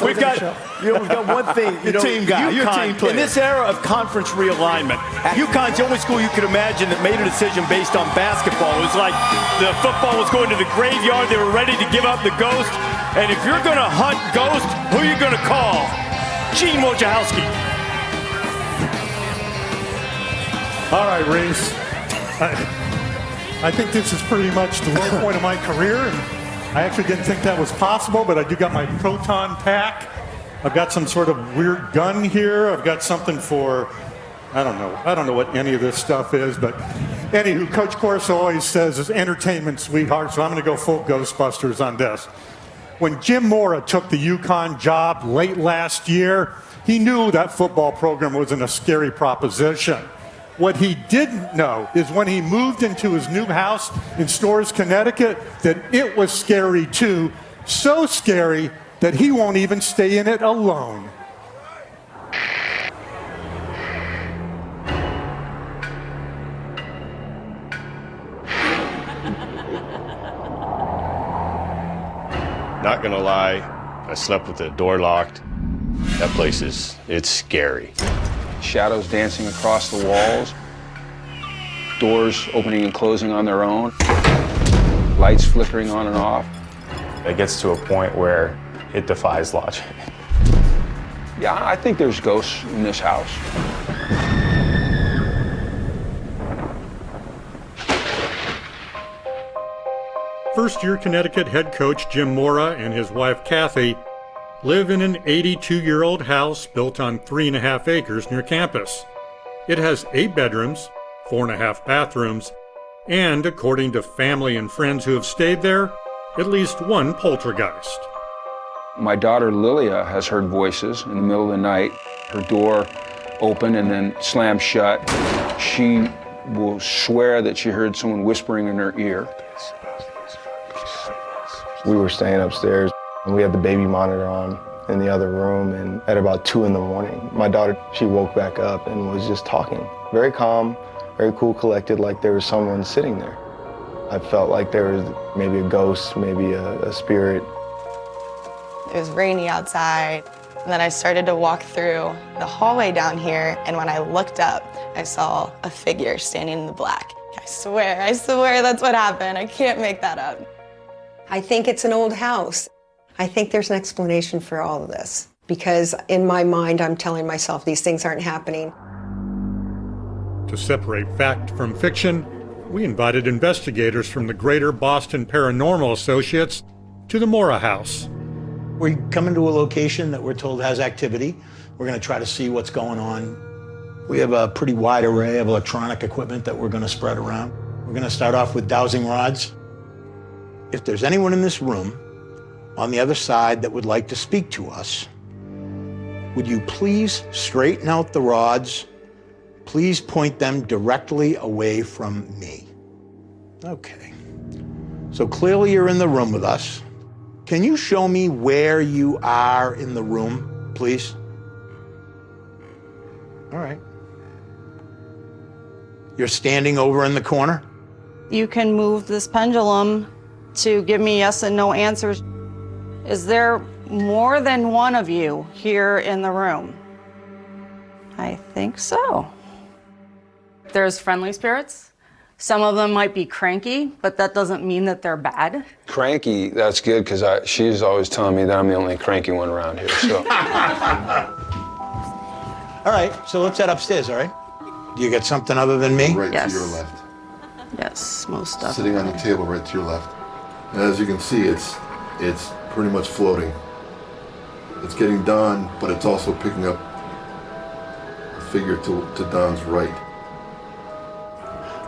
We've got one thing. You're a team guy. You're a team player. In this era of conference realignment, UConn's the only school you could imagine that made a decision based on basketball. It was like the football was going to the graveyard. They were ready to give up the ghost. And if you're going to hunt ghosts, who are you going to call? Gene Wojciechowski. All right, Reese. I think this is pretty much the low point of my career, and I actually didn't think that was possible, but I do got my proton pack. I've got some sort of weird gun here. I've got something for, I don't know what any of this stuff is, but anywho, Coach Corso always says is entertainment, sweetheart, so I'm going to go full Ghostbusters on this. When Jim Mora took the UConn job late last year, he knew that football program wasn't a scary proposition. What he didn't know is when he moved into his new house in Storrs, Connecticut, that it was scary too. So scary that he won't even stay in it alone. Not gonna lie, I slept with the door locked. That place it's scary. Shadows dancing across the walls, doors opening and closing on their own, lights flickering on and off. It gets to a point where it defies logic. Yeah, I think there's ghosts in this house. First-year Connecticut head coach Jim Mora and his wife Kathy live in an 82-year-old house built on 3.5 acres near campus. It has 8 bedrooms, 4.5 bathrooms, and, according to family and friends who have stayed there, at least one poltergeist. My daughter Lilia has heard voices in the middle of the night. Her door opened and then slammed shut. She will swear that she heard someone whispering in her ear. We were staying upstairs, and we had the baby monitor on in the other room, and at about 2 in the morning, my daughter, she woke back up and was just talking. Very calm, very cool, collected, like there was someone sitting there. I felt like there was maybe a ghost, maybe a spirit. It was rainy outside, and then I started to walk through the hallway down here, and when I looked up, I saw a figure standing in the black. I swear that's what happened. I can't make that up. I think it's an old house. I think there's an explanation for all of this, because in my mind, I'm telling myself these things aren't happening. To separate fact from fiction, we invited investigators from the Greater Boston Paranormal Associates to the Mora House. We come into a location that we're told has activity. We're going to try to see what's going on. We have a pretty wide array of electronic equipment that we're going to spread around. We're going to start off with dowsing rods. If there's anyone in this room on the other side that would like to speak to us, would you please straighten out the rods? Please point them directly away from me. Okay. So clearly you're in the room with us. Can you show me where you are in the room, please? All right. You're standing over in the corner? You can move this pendulum to give me yes and no answers. Is there more than one of you here in the room? I think so. There's friendly spirits. Some of them might be cranky, but that doesn't mean that they're bad. Cranky, that's good, because she's always telling me that I'm the only cranky one around here, so. All right, so let's head upstairs, all right? Do you get something other than me? Right Yes. to your left. Yes, most definitely. Sitting on the table right to your left. And as you can see, it's pretty much floating. It's getting Don, but it's also picking up a figure to Don's right.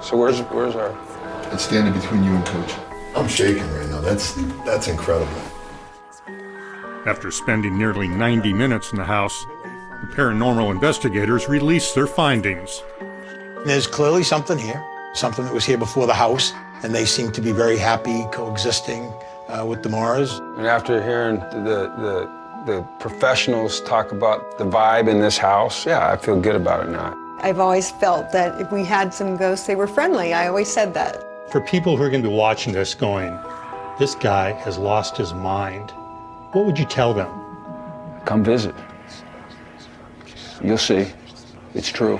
So where's our... It's standing between you and Coach. I'm shaking right now. That's incredible. After spending nearly 90 minutes in the house, the paranormal investigators released their findings. There's clearly something here, something that was here before the house, and they seem to be very happy coexisting with the Moras. And after hearing the professionals talk about the vibe in this house, yeah, I feel good about it now. I've always felt that if we had some ghosts, they were friendly. I always said that. For people who are going to be watching this going, this guy has lost his mind. what would you tell them? Come visit. You'll see. It's true.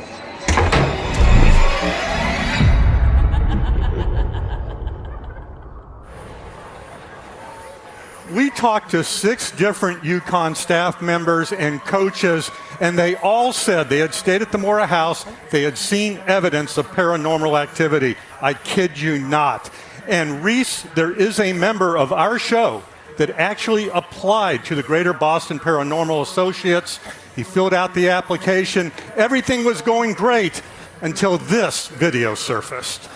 We talked to 6 different UConn staff members and coaches, and they all said they had stayed at the Mora House, they had seen evidence of paranormal activity. I kid you not. And Reese, there is a member of our show that actually applied to the Greater Boston Paranormal Associates. He filled out the application. Everything was going great until this video surfaced.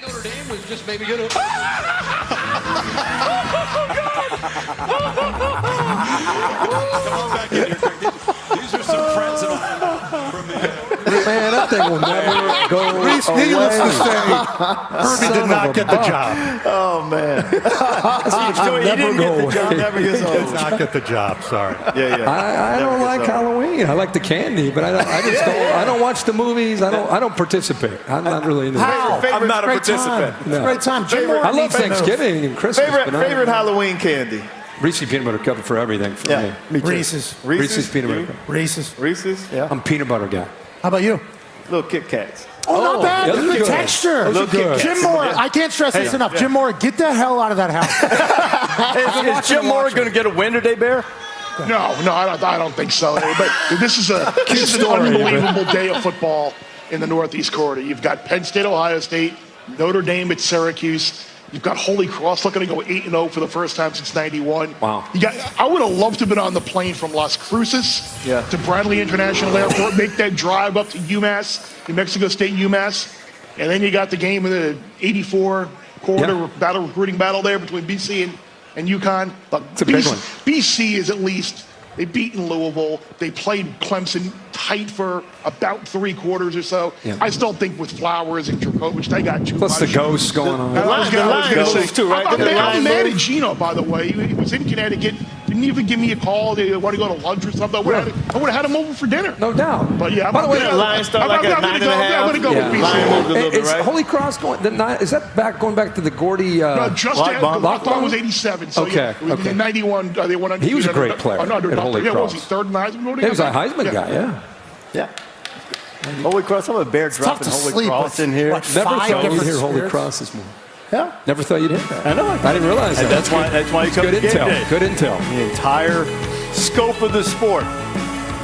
Notre Dame was just maybe going to... Come on back in here, Craig. These are some friends of mine from the... Man, that thing will never go Reese, away. needless to say, Herbie did not get the job. Oh, man. I'll never go away. He did not get the job, sorry. I don't like Halloween. I like the candy, but I don't watch the movies. I don't participate. I'm not really into it. I'm not a participant. No. It's a great time. Jim Moore I love needs to know. Thanksgiving and Christmas. Favorite Halloween candy? Reese's peanut butter cup for everything for me. Me too. Reese's peanut butter cup. Reese's. Yeah. I'm a peanut butter guy. How about you? Little Kit Kats. Oh, not bad. yeah, those are The good. texture. Little Kit Kats. Jim Moore, I can't stress this enough. Jim Moore, get the hell out of that house. Is Jim Moore going to get a win today, Bear? No, I don't think so. But this is an unbelievable day of football in the Northeast Corridor. You've got Penn State, Ohio State, Notre Dame at Syracuse. You've got Holy Cross looking to go 8-0 for the first time since '91. Wow. I would have loved to have been on the plane from Las Cruces to Bradley International Airport, make that drive up to UMass, New Mexico State UMass, and then you got the game in the '84 corridor recruiting battle there between BC and UConn. But It's a big one. BC is at least, they've beaten Louisville. They played Clemson tight for about 3 quarters or so. Yeah. I still think with Flowers and Djokovic, they got too Plus much. the ghosts going on. I was gonna say, too, right? I'm The mad line at move. Gino, by the way. He was in Connecticut. Didn't even give me a call. They want to go to lunch or something. I would have had him over for dinner. No doubt. But yeah, By the way, the line started like at 9:30. I'm going to go with Line moved a BC. little bit, Is right? Holy Cross going? Is that going back to the Gordy? No, just Lockbaum was 87. So Okay, yeah, okay. in 91, they won undefeated. He was a great player at Holy Yeah, was Cross. he third in the Heisman voting? He was a Heisman guy. Yeah. Yeah. Holy Cross. I'm a Bear dropping to Holy sleep Cross with, in here. what, Never 5 thought you'd different hear Holy spirits? Cross this morning. Yeah. Never thought you'd hear that. I know. I didn't realize that. That's why you come Good to game intel. day. Good intel. The entire scope of the sport.